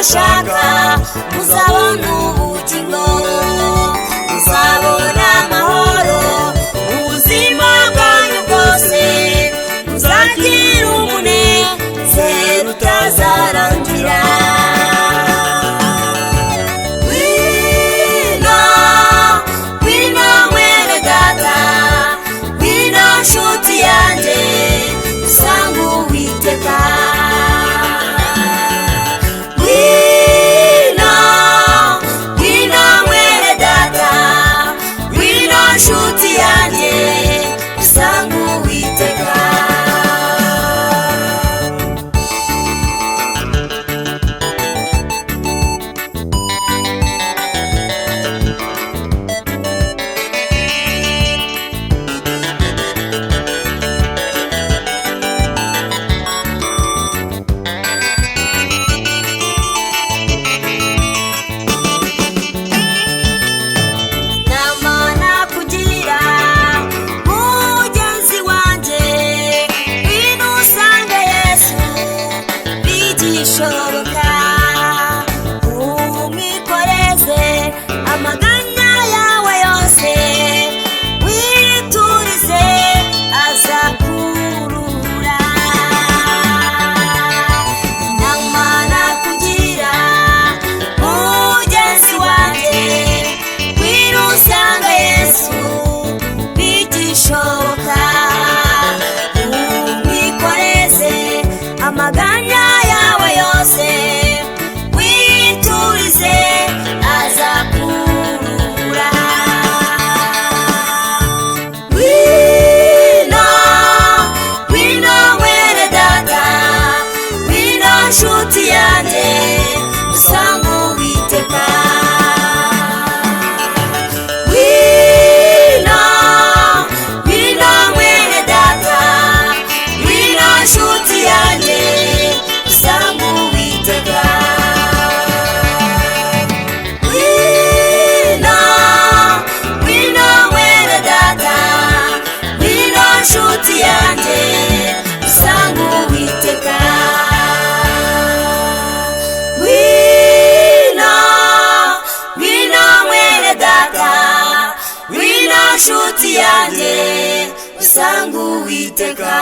shaka muzabona ubugingo, muzabona amahoro ubuzima bwanyu bwose, muzagira umunezero utazarangira. Ngwino, ngwino mwene data, ngwino nshuti yanjye, dusanga Uwiteka. Nshuti yanjye dusanga Uwiteka. Shoboka umikoreze amaganya yawe yose, witurize azakurura. Inama nakugira mugenzi wanjye, ngwino usange Yesu bigishoboka, umikoreze amaganya yawe yose, witurize azakurura. Ngwino, ngwino mwene data, ngwino nshuti yanjye, dusanga Uwiteka. Ngwino, ngwino mwene data, ngwino nshuti yanjye, dusanga Uwiteka. Ngwino, ngwino mwene data, ngwino nshuti yanjye, dusanga Uwiteka. Ngwino, ngwino mwene data, ngwino nshuti yanjye, dusanga Uwiteka.